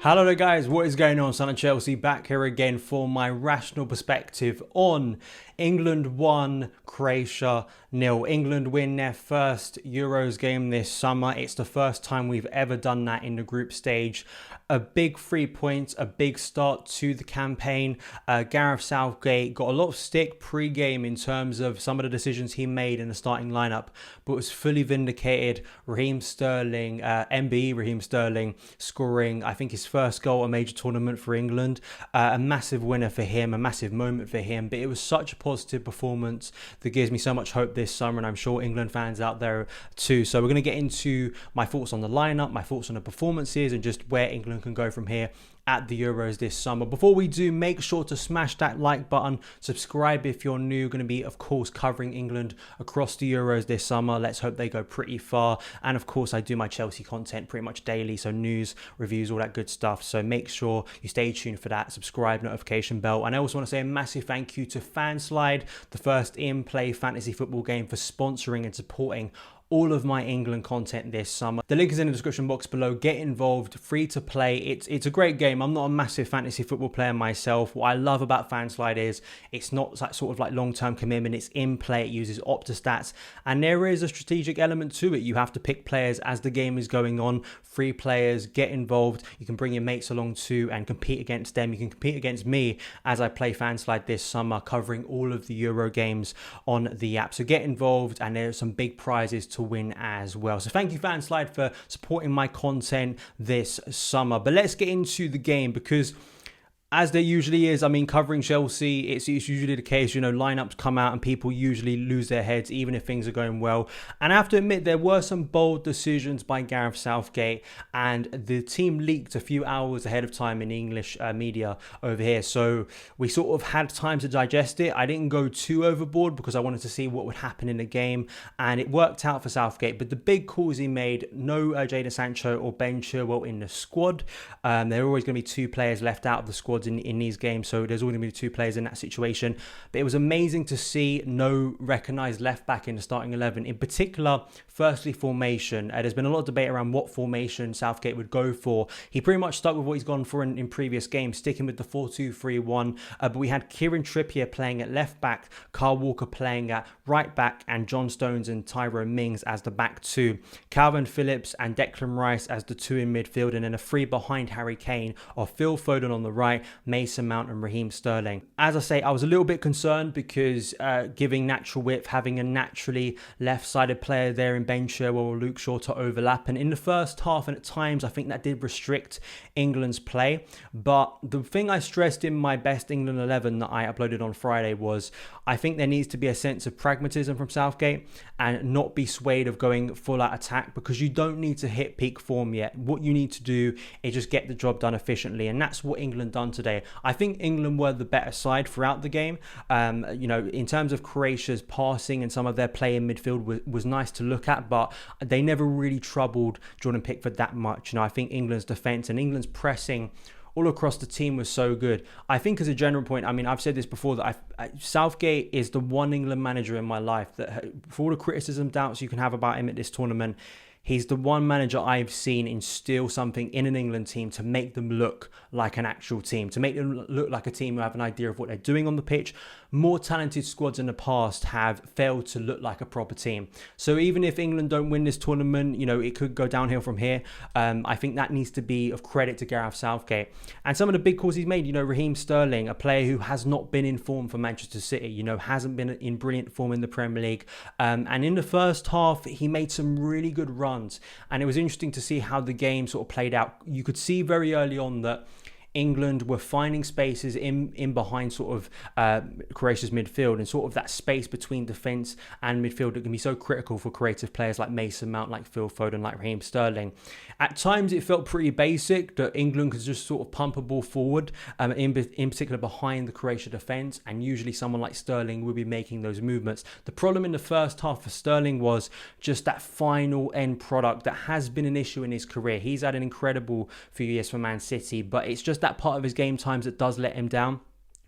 Hello there guys, what is going on? Son of Chelsea back here again for my rational perspective on England 1, Croatia 0. England win their first Euros game this summer. It's the first time we've ever done that in the group stage. A big 3 points, a big start to the campaign. Gareth Southgate got a lot of stick pre-game in terms of some of the decisions he made in the starting lineup, but was fully vindicated. Raheem Sterling, Raheem Sterling scoring, I think, his first goal at a major tournament for England. A massive winner for him, a massive moment for him, but it was such a positive performance that gives me so much hope this summer, and I'm sure England fans out there too. So we're going to get into my thoughts on the lineup, my thoughts on the performances, and just where England can go from here at the Euros this summer. Before we do, make sure to smash that like button, subscribe if you're new. Going to be, of course, covering England across the Euros this summer. Let's hope they go pretty far. And of course, I do my Chelsea content pretty much daily, so news, reviews, all that good stuff. So make sure you stay tuned for that, subscribe, notification bell. And I also want to say a massive thank you to Fanslide, the first in-play fantasy football game, for sponsoring and supporting all of my England content this summer. The link is in the description box below. Get involved, free to play. It's a great game. I'm not a massive fantasy football player myself. What I love about Fanslide is it's not that sort of like long-term commitment. It's in play. It uses Opta stats, and there is a strategic element to it. You have to pick players as the game is going on. Free players, get involved. You can bring your mates along too and compete against them. You can compete against me as I play Fanslide this summer, covering all of the Euro games on the app. So get involved, and there are some big prizes to win as well. So thank you, Fanslide, for supporting my content this summer. But let's get into the game, because as there usually is, I mean, covering Chelsea, it's usually the case, you know, lineups come out and people usually lose their heads even if things are going well. And I have to admit, there were some bold decisions by Gareth Southgate, and the team leaked a few hours ahead of time in English media over here. So we sort of had time to digest it. I didn't go too overboard because I wanted to see what would happen in the game, and it worked out for Southgate. But the big calls he made, no Jadon Sancho or Ben Chilwell in the squad. There are always going to be two players left out of the squad in these games, so there's always going to be two players in that situation. But it was amazing to see no recognised left back in the starting 11. In particular, firstly, formation. There's been a lot of debate around what formation Southgate would go for. He pretty much stuck with what he's gone for in previous games, sticking with the 4-2-3-1. But we had Kieran Trippier playing at left back, Kyle Walker playing at right back, and John Stones and Tyrone Mings as the back two. Kalvin Phillips and Declan Rice as the two in midfield, and then a three behind Harry Kane of Phil Foden on the right, Mason Mount and Raheem Sterling. As I say, I was a little bit concerned because giving natural width, having a naturally left-sided player there in Ben Chilwell or Luke Shaw to overlap, and in the first half and at times I think that did restrict England's play. But the thing I stressed in my best England 11 that I uploaded on Friday was I think there needs to be a sense of pragmatism from Southgate and not be swayed of going full out attack, because you don't need to hit peak form yet. What you need to do is just get the job done efficiently, and that's what England done today. I think England were the better side throughout the game. You know, in terms of Croatia's passing and some of their play in midfield was nice to look at, but they never really troubled Jordan Pickford that much. You know, I think England's defence and England's pressing all across the team was so good. I think as a general point, I mean, I've said this before, that Southgate is the one England manager in my life that, for all the criticism, doubts you can have about him at this tournament, he's the one manager I've seen instill something in an England team to make them look like an actual team, to make them look like a team who have an idea of what they're doing on the pitch. More talented squads in the past have failed to look like a proper team. So even if England don't win this tournament, you know, it could go downhill from here. I think that needs to be of credit to Gareth Southgate. And some of the big calls he's made, you know, Raheem Sterling, a player who has not been in form for Manchester City, you know, hasn't been in brilliant form in the Premier League. And in the first half, he made some really good runs. And it was interesting to see how the game sort of played out. You could see very early on that England were finding spaces in behind sort of Croatia's midfield, and sort of that space between defence and midfield that can be so critical for creative players like Mason Mount, like Phil Foden, like Raheem Sterling. At times it felt pretty basic that England could just sort of pump a ball forward, in particular behind the Croatia defence, and usually someone like Sterling would be making those movements. The problem in the first half for Sterling was just that final end product that has been an issue in his career. He's had an incredible few years for Man City, but it's just that part of his game times that does let him down.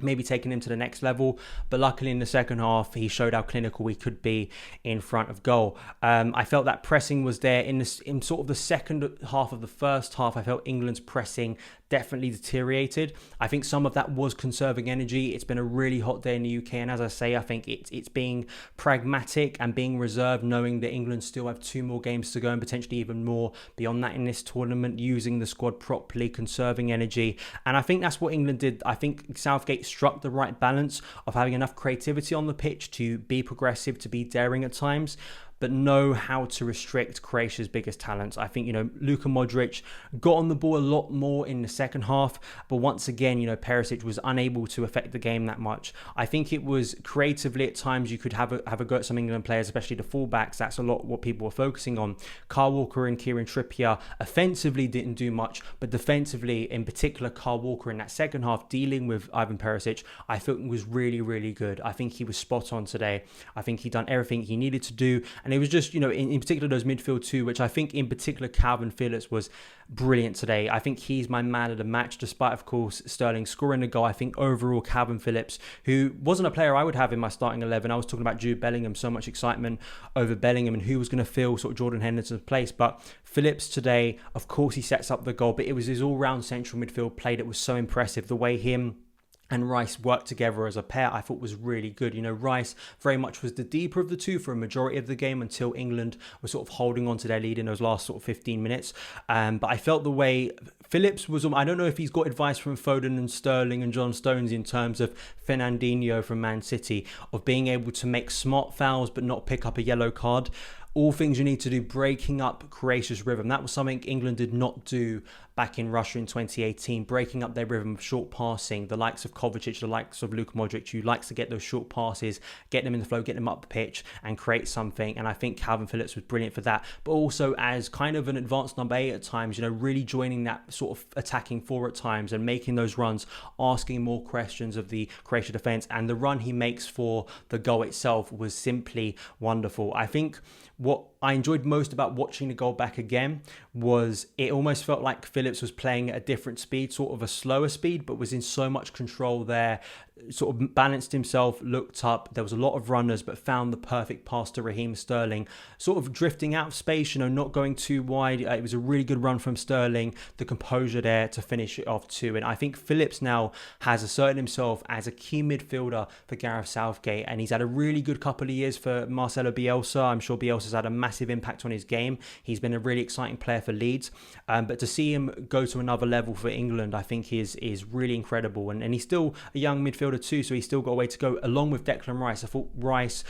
maybe taking him to the next level, but luckily in the second half he showed how clinical he could be in front of goal. I felt that pressing was there in sort of the second half of the first half. I felt England's pressing definitely deteriorated. I think some of that was conserving energy. It's been a really hot day in the UK, and as I say, I think it's being pragmatic and being reserved, knowing that England still have 2 more games to go and potentially even more beyond that in this tournament, using the squad properly, conserving energy. And I think that's what England did. I think Southgate struck the right balance of having enough creativity on the pitch to be progressive, to be daring at times, but know how to restrict Croatia's biggest talents. I think, Luka Modric got on the ball a lot more in the second half, but once again, Perisic was unable to affect the game that much. I think it was creatively at times you could have a go at some England players, especially the fullbacks. That's a lot what people were focusing on. Kyle Walker and Kieran Trippier offensively didn't do much, but defensively, in particular, Kyle Walker in that second half dealing with Ivan Perisic, I thought was really, really good. I think he was spot on today. I think he done everything he needed to do. And it was just, in particular, those midfield two, which I think in particular Kalvin Phillips was brilliant today. I think he's my man of the match, despite, of course, Sterling scoring the goal. I think overall, Kalvin Phillips, who wasn't a player I would have in my starting 11. I was talking about Jude Bellingham, so much excitement over Bellingham and who was going to fill sort of Jordan Henderson's place. But Phillips today, of course, he sets up the goal, but it was his all-round central midfield play that was so impressive. The way him and Rice worked together as a pair, I thought was really good. Rice very much was the deeper of the two for a majority of the game until England was sort of holding on to their lead in those last sort of 15 minutes. But I felt the way Phillips was, I don't know if he's got advice from Foden and Sterling and John Stones in terms of Fernandinho from Man City, of being able to make smart fouls but not pick up a yellow card. All things you need to do, breaking up Croatia's rhythm. That was something England did not do back in Russia in 2018, breaking up their rhythm of short passing. The likes of Kovacic, the likes of Luka Modric, who likes to get those short passes, get them in the flow, get them up the pitch and create something. And I think Kalvin Phillips was brilliant for that. But also as kind of an advanced number 8 at times, really joining that sort of attacking 4 at times and making those runs, asking more questions of the Croatia defence. And the run he makes for the goal itself was simply wonderful. I think what I enjoyed most about watching the goal back again was it almost felt like Phillips was playing at a different speed, sort of a slower speed, but was in so much control there, sort of balanced himself, looked up. There was a lot of runners, but found the perfect pass to Raheem Sterling, sort of drifting out of space, not going too wide. It was a really good run from Sterling, the composure there to finish it off too. And I think Phillips now has asserted himself as a key midfielder for Gareth Southgate, and he's had a really good couple of years for Marcelo Bielsa. I'm sure Bielsa's had a massive impact on his game. He's been a really exciting player for Leeds, but to see him go to another level for England, I think is really incredible. And he's still a young midfielder too, so he's still got a way to go, along with Declan Rice. I thought Rice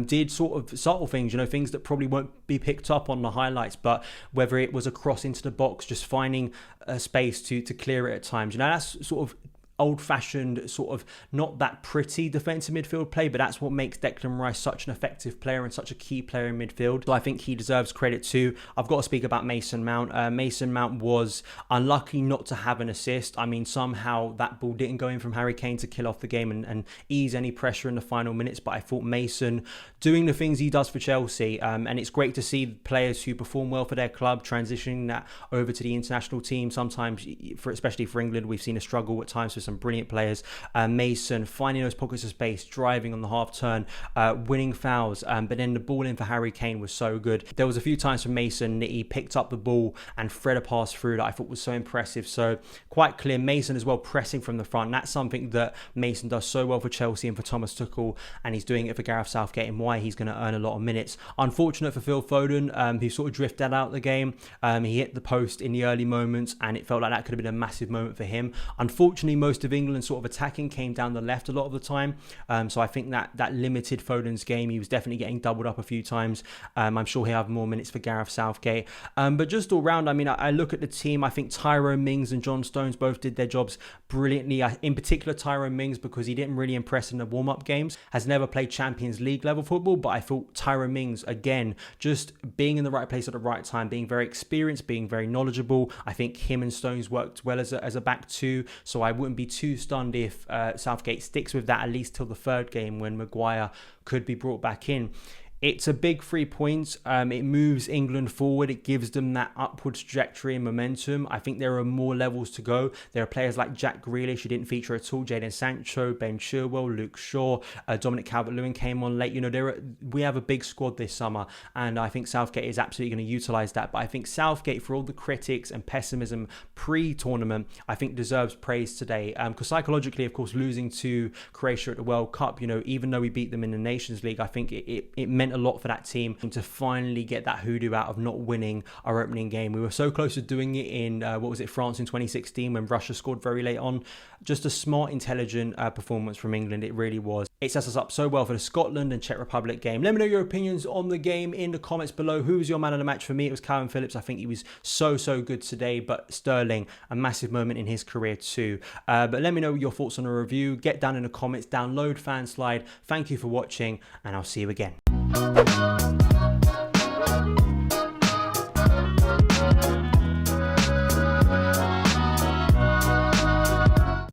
did sort of subtle things, things that probably won't be picked up on the highlights, but whether it was a cross into the box, just finding a space to clear it at times, that's sort of old-fashioned, sort of not that pretty defensive midfield play, but that's what makes Declan Rice such an effective player and such a key player in midfield. So I think he deserves credit too. I've got to speak about Mason Mount. Mason Mount was unlucky not to have an assist. I mean, somehow that ball didn't go in from Harry Kane to kill off the game and ease any pressure in the final minutes, but I thought Mason doing the things he does for Chelsea, and it's great to see players who perform well for their club transitioning that over to the international team. Sometimes, especially for England, we've seen a struggle at times with some brilliant players. Mason finding those pockets of space, driving on the half turn, winning fouls, but then the ball in for Harry Kane was so good. There was a few times for Mason that he picked up the ball and thread a pass through that I thought was so impressive. So quite clear. Mason as well pressing from the front. That's something that Mason does so well for Chelsea and for Thomas Tuchel, and he's doing it for Gareth Southgate, and why he's going to earn a lot of minutes. Unfortunate for Phil Foden, who sort of drifted out the game. He hit the post in the early moments, and it felt like that could have been a massive moment for him. Unfortunately, most of England sort of attacking came down the left a lot of the time, so I think that limited Foden's game. He was definitely getting doubled up a few times. I'm sure he'll have more minutes for Gareth Southgate, but just all round, I mean, I look at the team. I think Tyrone Mings and John Stones both did their jobs brilliantly. In particular Tyrone Mings, because he didn't really impress in the warm-up games, has never played Champions League level football, but I thought Tyrone Mings, again, just being in the right place at the right time, being very experienced, being very knowledgeable. I think him and Stones worked well as a back two, so I wouldn't be too stunned if Southgate sticks with that at least till the third game when Maguire could be brought back in. It's a big 3 points. It moves England forward. It gives them that upward trajectory and momentum. I think there are more levels to go. There are players like Jack Grealish, who didn't feature at all, Jadon Sancho, Ben Chilwell, Luke Shaw, Dominic Calvert-Lewin came on late. You know, we have a big squad this summer, and I think Southgate is absolutely going to utilise that. But I think Southgate, for all the critics and pessimism pre-tournament, I think deserves praise today. Because psychologically, of course, losing to Croatia at the World Cup, you know, even though we beat them in the Nations League, I think it meant a lot for that team to finally get that hoodoo out of not winning our opening game. We were so close to doing it in France in 2016 when Russia scored very late on. Just a smart, intelligent performance from England. It really was. It sets us up so well for the Scotland and Czech Republic game. Let me know your opinions on the game in the comments below. Who was your man of the match? For me, it was Kalvin Phillips. I think he was so good today, but Sterling, a massive moment in his career too. But let me know your thoughts on the review. Get down in the comments, download Fanslide. Thank you for watching, and I'll see you again.